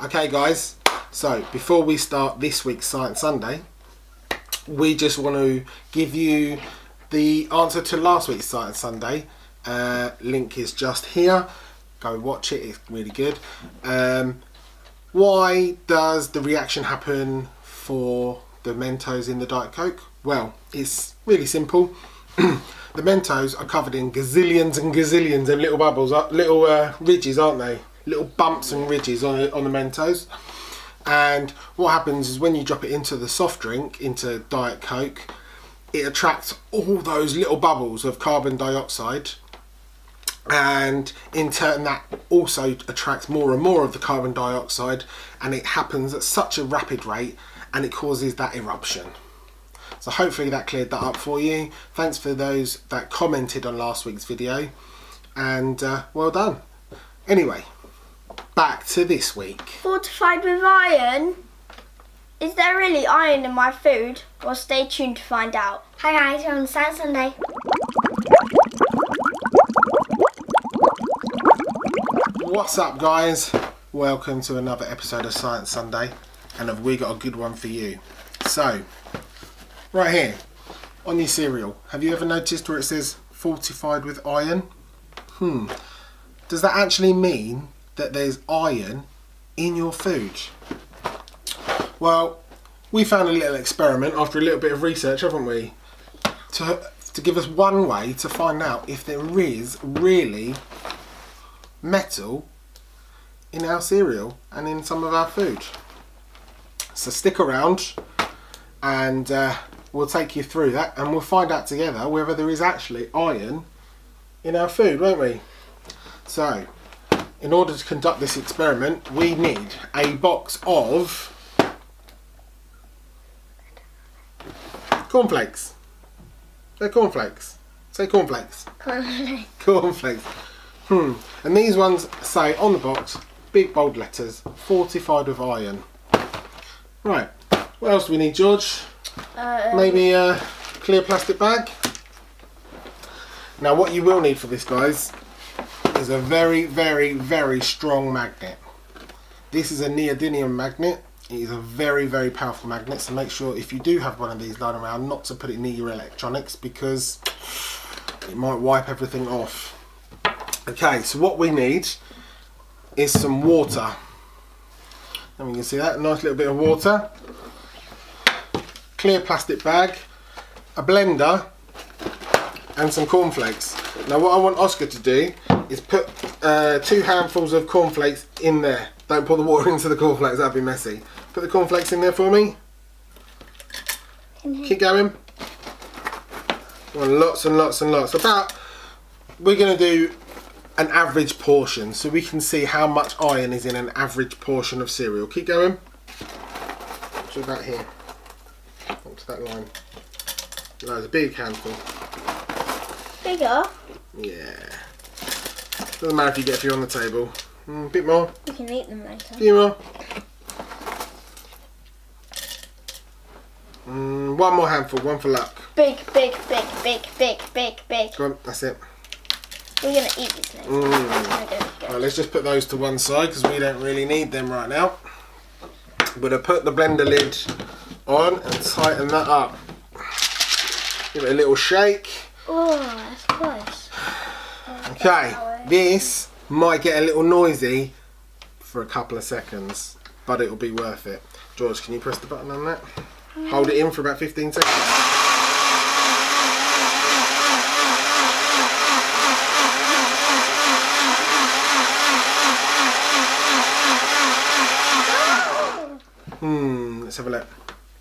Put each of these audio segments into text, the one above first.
Okay guys, so before we start this week's Science Sunday, we just want to give you the answer to last week's Science Sunday. Link is just here. Go watch it, it's really good. Why does the reaction happen for the Mentos in the Diet Coke? Well, it's really simple. The Mentos are covered in gazillions and gazillions of little bubbles, little ridges, aren't they? Little bumps and ridges on the Mentos. And what happens is when you drop it into the soft drink, into Diet Coke, it attracts all those little bubbles of carbon dioxide, and in turn that also attracts more and more of the carbon dioxide, and it happens at such a rapid rate and it causes that eruption. So hopefully that cleared that up for you. Thanks for those that commented on last week's video, and well done. Anyway, back to this week. Fortified with iron? Is there really iron in my food? Well, stay tuned to find out. Hi guys, we're on Science Sunday. What's up guys? Welcome to another episode of Science Sunday, and have we got a good one for you. So, right here on your cereal, have you ever noticed where it says fortified with iron? Does that actually mean that there's iron in your food? Well, we found a little experiment after a little bit of research, haven't we? To give us one way to find out if there is really metal in our cereal and in some of our food. So stick around and we'll take you through that, and we'll find out together whether there is actually iron in our food, won't we? So, in order to conduct this experiment, we need a box of cornflakes. They're cornflakes. Say cornflakes. Cornflakes. And these ones say on the box, big bold letters, fortified with iron. Right, what else do we need, George? Maybe a clear plastic bag. Now what you will need for this, guys, is a very, very, very strong magnet. This is a neodymium magnet. It is a very, very powerful magnet, so make sure if you do have one of these lying around not to put it near your electronics, because it might wipe everything off. Okay, so what we need is some water. And you can see that, a nice little bit of water. Clear plastic bag, a blender, and some cornflakes. Now what I want Oscar to do is put 2 handfuls of cornflakes in there. Don't pour the water into the cornflakes, that'd be messy. Put the cornflakes in there for me. Keep going. Well, lots and lots and lots. We're going to do an average portion so we can see how much iron is in an average portion of cereal. Keep going. So about here. Up to that line. No, it's a big handful. Bigger? Yeah. Doesn't matter if you get a few on the table. A bit more. We can eat them later. A few more. One more handful, one for luck. Big, big, big, big, big, big, big. Go on, that's it. We're going to eat these later. Right, let's just put those to one side because we don't really need them right now. We're going to put the blender lid on and tighten that up. Give it a little shake. Oh, that's close. Okay, this might get a little noisy for a couple of seconds, but it'll be worth it. George, can you press the button on that? Hold it in for about 15 seconds. Let's have a look.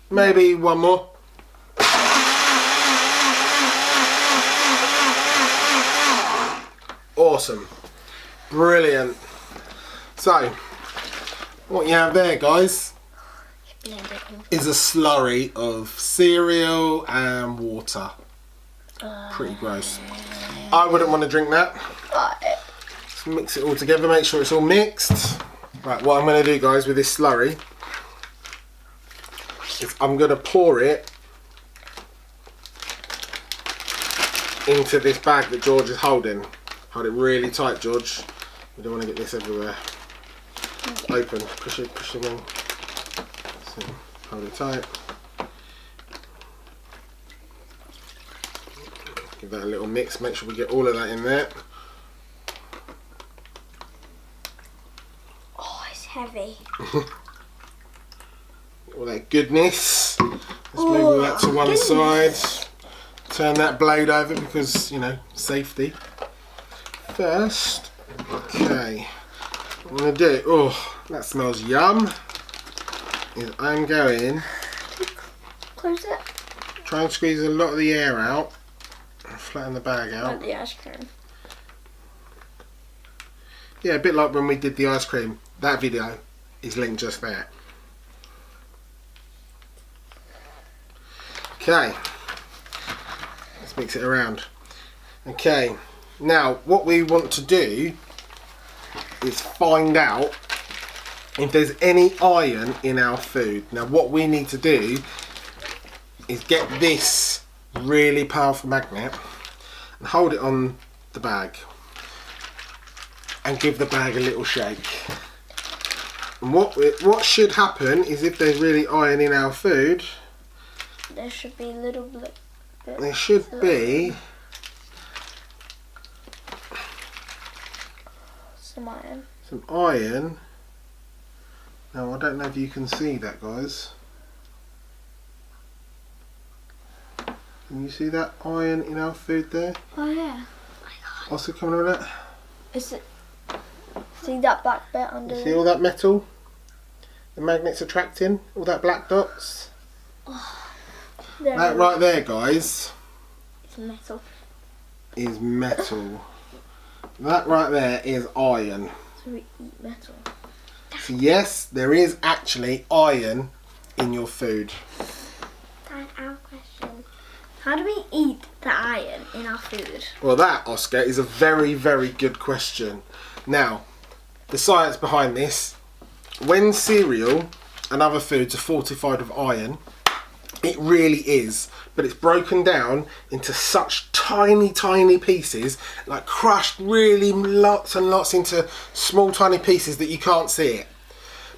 Maybe one more. Awesome. Brilliant. So, what you have there, guys, is a slurry of cereal and water. Pretty gross. I wouldn't want to drink that. Let's mix it all together, make sure it's all mixed. Right, what I'm going to do, guys, with this slurry is I'm going to pour it into this bag that George is holding. Hold it really tight, George. We don't want to get this everywhere. Open. Push it in. So, hold it tight. Give that a little mix. Make sure we get all of that in there. Oh, it's heavy. All that goodness. Let's move that to one side. Turn that blade over because, you know, safety. First, okay, what I'm going to do, oh, that smells yum, is I'm going Close it. try and squeeze a lot of the air out, flatten the bag out. Like the ice cream. Yeah, a bit like when we did the ice cream. That video is linked just there. Okay, let's mix it around. Okay, now what we want to do is find out if there's any iron in our food. Now what we need to do is get this really powerful magnet and hold it on the bag and give the bag a little shake. And what should happen is if there's really iron in our food, There should be a little bit. there should be Some iron. some iron. Now I don't know if you can see that, guys. Can you see that iron in our food there? Oh yeah. Also coming on that. Is it? See that black bit under? See all that metal? The magnet's attracting all that black dots. There That right there, guys, It's metal. is metal. That right there is iron. So we eat metal. So yes, there is actually iron in your food. Dad, our question. How do we eat the iron in our food? Well, that, Oscar, is a very, very good question. Now, the science behind this, when cereal and other foods are fortified with iron, it really is, but it's broken down into such tiny, tiny pieces, like crushed really lots and lots into small, tiny pieces that you can't see it.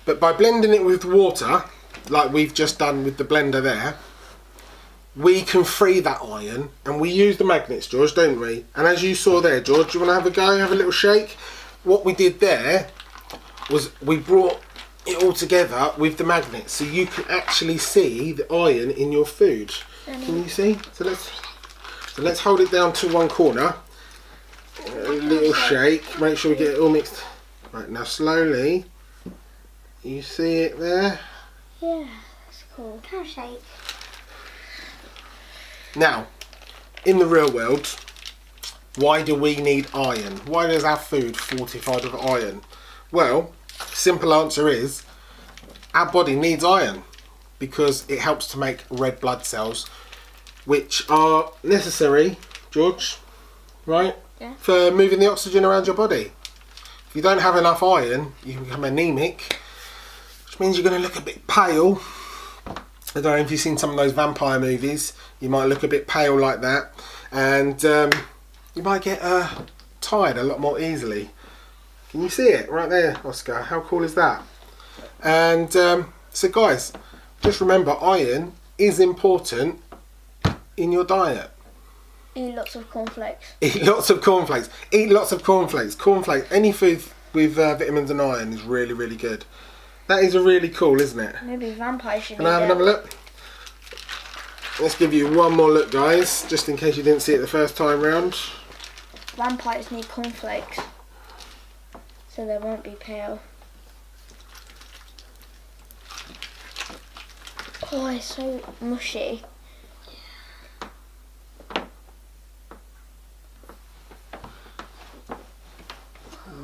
But by blending it with water, like we've just done with the blender there, we can free that iron, and we use the magnets, George, don't we? And as you saw there, George, do you want to have a go, have a little shake? What we did there was we brought it all together with the magnets, so you can actually see the iron in your food. Can you see? So let's hold it down to one corner. A little shake. Make sure we get it all mixed. Right, now slowly. You see it there? Yeah, that's cool. Can I shake? Now, in the real world, why do we need iron? Why is our food fortified with iron? Well, simple answer is our body needs iron because it helps to make red blood cells, which are necessary, George, right? Yeah. For moving the oxygen around your body. If you don't have enough iron, you can become anemic, which means you're going to look a bit pale. I don't know if you've seen some of those vampire movies, you might look a bit pale like that, and you might get tired a lot more easily. Can you see it right there, Oscar? How cool is that? And so guys, just remember iron is important in your diet. Eat lots of cornflakes. Eat lots of cornflakes. Eat lots of cornflakes. Cornflakes, any food with vitamins and iron is really, really good. That is really cool, isn't it? Maybe vampires should Can I have eat another it. look? Let's give you one more look, guys, just in case you didn't see it the first time round. Vampires need cornflakes, so they won't be pale. Oh, it's so mushy.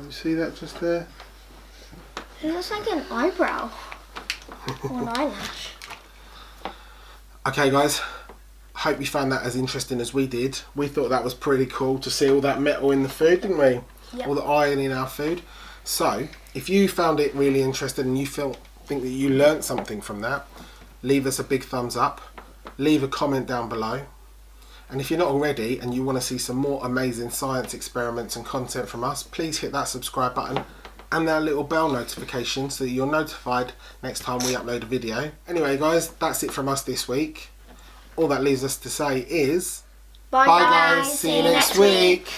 You see that just there? It looks like an eyebrow or an eyelash. Okay, guys. Hope you found that as interesting as we did. We thought that was pretty cool to see all that metal in the food, didn't we? Yep. All the iron in our food. So, if you found it really interesting and you think that you learnt something from that, leave us a big thumbs up. Leave a comment down below. And if you're not already and you want to see some more amazing science experiments and content from us, please hit that subscribe button and that little bell notification so that you're notified next time we upload a video. Anyway guys, that's it from us this week. All that leaves us to say is Bye, bye guys, see you next week.